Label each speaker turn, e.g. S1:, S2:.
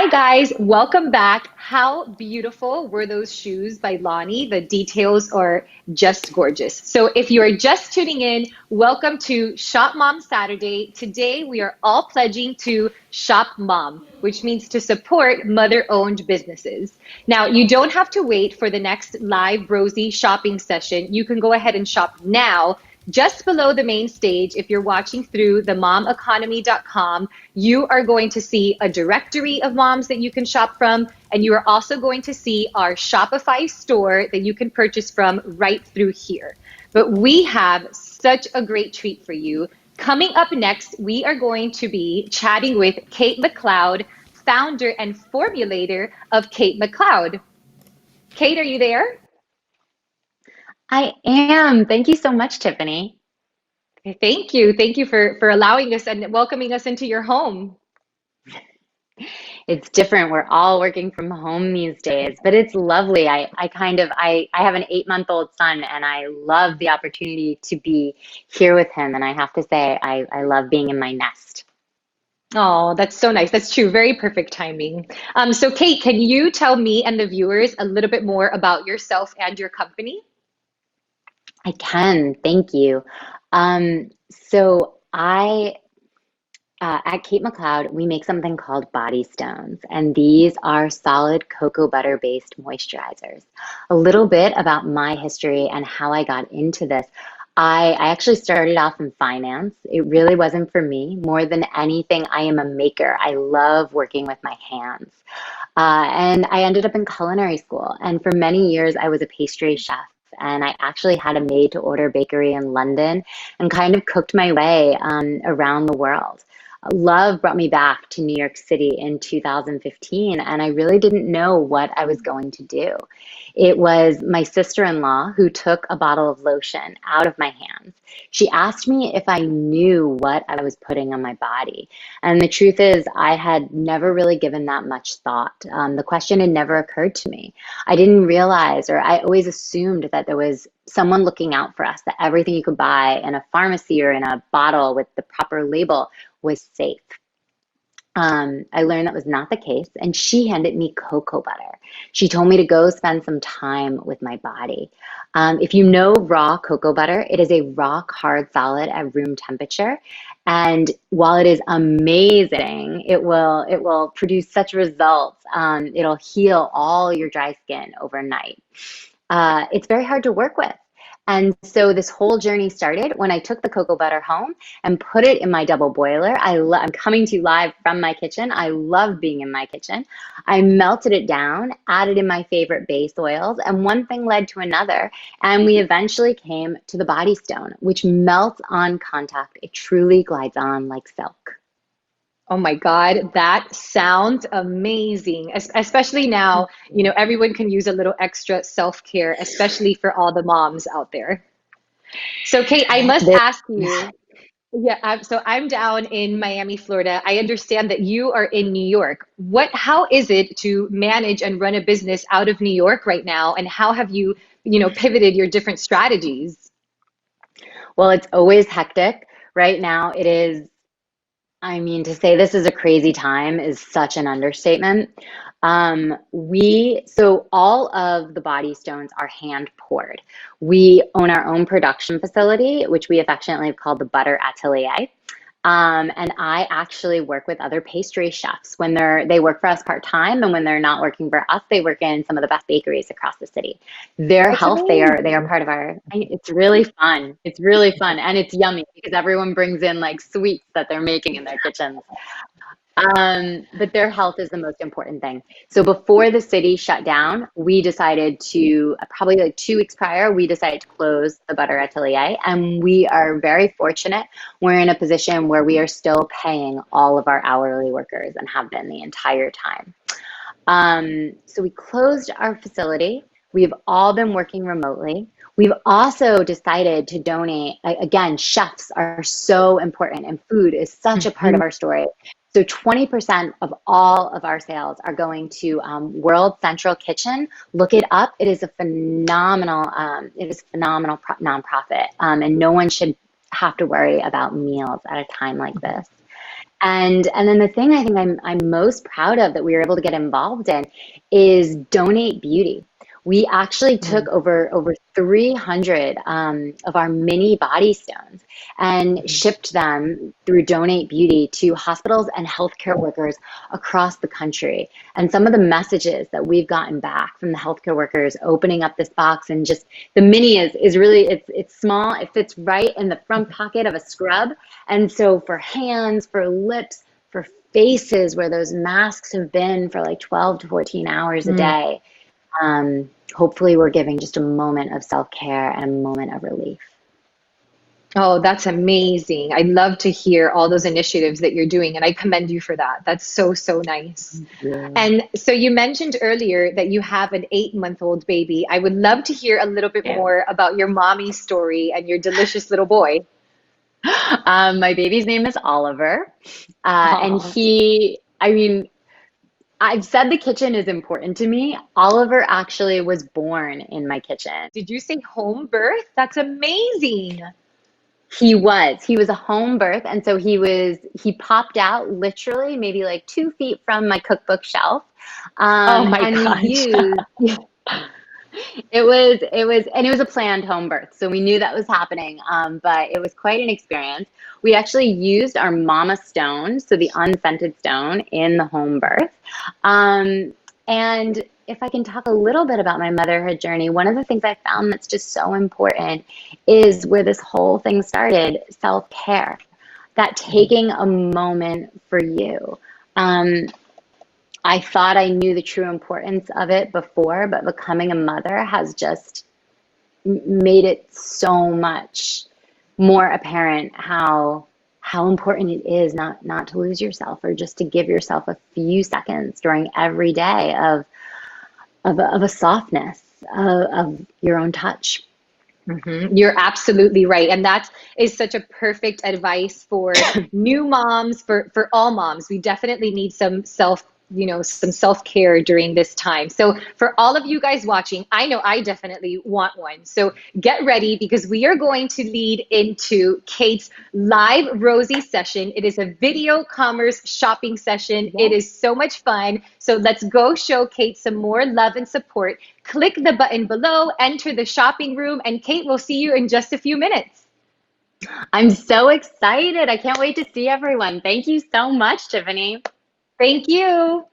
S1: Hi guys, welcome back. How beautiful were those shoes by Lonnie? The details are just gorgeous. So if you are just tuning in, welcome to Shop Mom Saturday. Today we are all pledging to Shop Mom, which means to support mother-owned businesses. Now, you don't have to wait for the next live Rosie shopping session. You can go ahead and shop now. Just below the main stage, if you're watching through themomeconomy.com, you are going to see a directory of moms that you can shop from, and you are also going to see our Shopify store that you can purchase from right through here. But we have such a great treat for you. Coming up next, we are going to be chatting with Kate McLeod, founder and formulator of Kate McLeod. Kate, are you there?
S2: I am. Thank you so much, Tiffany.
S1: Okay, thank you. Thank you for allowing us and welcoming us into your home.
S2: It's different. We're all working from home these days, but it's lovely. I have an 8-month-old son and I love the opportunity to be here with him. And I have to say, I love being in my nest.
S1: Oh, that's so nice. That's true. Very perfect timing. So Kate, can you tell me and the viewers a little bit more about yourself and your company?
S2: I can. Thank you. At Kate McLeod, we make something called body stones, and these are solid cocoa butter based moisturizers. A little bit about my history and how I got into this. I actually started off in finance. It really wasn't for me. More than anything, I am a maker. I love working with my hands. And I ended up in culinary school. And for many years, I was a pastry chef. And I actually had a made to order bakery in London and kind of cooked my way around the world. Love brought me back to New York City in 2015, and I really didn't know what I was going to do. It was my sister-in-law who took a bottle of lotion out of my hands. She asked me if I knew what I was putting on my body. And the truth is, I had never really given that much thought. The question had never occurred to me. I didn't realize, or I always assumed that there was someone looking out for us, that everything you could buy in a pharmacy or in a bottle with the proper label was safe. I learned that was not the case, and she handed me cocoa butter. She told me to go spend some time with my body. If you know raw cocoa butter, it is a rock hard solid at room temperature. And while it is amazing, it will produce such results. It'll heal all your dry skin overnight. It's very hard to work with. And so this whole journey started when I took the cocoa butter home and put it in my double boiler. I'm coming to you live from my kitchen. I love being in my kitchen. I melted it down, added in my favorite base oils, and one thing led to another. And we eventually came to the body stone, which melts on contact. It truly glides on like silk.
S1: Oh my God, that sounds amazing. Especially now, everyone can use a little extra self-care, especially for all the moms out there. So Kate, I must
S2: This,
S1: ask you, yeah, so I'm down in Miami, Florida. I understand that you are in New York. How is it to manage and run a business out of New York right now? And how have you, pivoted your different strategies?
S2: well, it's always hectic. Right now, it is. I mean, to say this is a crazy time is such an understatement. So all of the body stones are hand poured. We own our own production facility, which we affectionately have called the Butter Atelier. And I actually work with other pastry chefs when they work for us part time, and when they're not working for us, they work in some of the best bakeries across the city. Their
S1: That's
S2: health, they are
S1: amazing.
S2: part of our. It's really fun. It's really fun, and it's yummy because everyone brings in like sweets that they're making in their kitchens. But their health is the most important thing. So before the city shut down, we decided to probably like 2 weeks prior, we decided to close the Butter Atelier. And we are very fortunate. We're in a position where we are still paying all of our hourly workers and have been the entire time. So we closed our facility. We've all been working remotely. We've also decided to donate. Again, chefs are so important, and food is such a part of
S1: Mhm.
S2: our story. So 20% of all of our sales are going to World Central Kitchen. Look it up. It is a phenomenal nonprofit, and no one should have to worry about meals at a time like this. And then the thing I think I'm most proud of that we were able to get involved in is donate beauty. We actually took
S1: Mm.
S2: over 300 of our mini body stones and
S1: Mhm.
S2: shipped them through Donate Beauty to hospitals and healthcare workers across the country. And some of the messages that we've gotten back from the healthcare workers opening up this box, and just the mini is really, it's small. It fits right in the front pocket of a scrub. And so for hands, for lips, for faces where those masks have been for like 12 to 14 hours a
S1: Mm.
S2: day, hopefully we're giving just a moment of self-care and a moment of relief.
S1: Oh, that's amazing. I love to hear all those initiatives that you're doing, and I commend you for that. That's so, so nice.
S2: Yeah.
S1: And so you mentioned earlier that you have an 8-month-old baby. I would love to hear a little bit
S2: Yeah.
S1: more about your mommy story and your delicious little boy.
S2: My baby's name is Oliver. And
S1: Oh,
S2: he, I mean, I've said the kitchen is important to me. Oliver actually was born in my kitchen.
S1: did you say home birth? That's amazing.
S2: He was a home birth. And so he popped out literally maybe like 2 feet from my cookbook shelf.
S1: Oh my
S2: And we
S1: gosh.
S2: used, and it was a planned home birth, so we knew that was happening. But it was quite an experience. We actually used our mama stone, so the unscented stone, in the home birth. And if I can talk a little bit about my motherhood journey, one of the things I found that's just so important is where this whole thing started: self-care, that taking a moment for you. Um, I thought I knew the true importance of it before, but becoming a mother has just made it so much more apparent how important it is not to lose yourself, or just to give yourself a few seconds during every day of a softness of your own touch.
S1: You're absolutely right. And that is such a perfect advice for new moms, for all moms. We definitely need some self-care during this time. So for all of you guys watching, I know I definitely want one. So get ready, because we are going to lead into Kate's live Rosie session. It is a video commerce shopping session. It
S2: Yes.
S1: is so much fun. So let's go show Kate some more love and support. Click the button below, enter the shopping room, and Kate will see you in just a few minutes.
S2: I'm so excited. I can't wait to see everyone. Thank you so much, Tiffany.
S1: Thank you.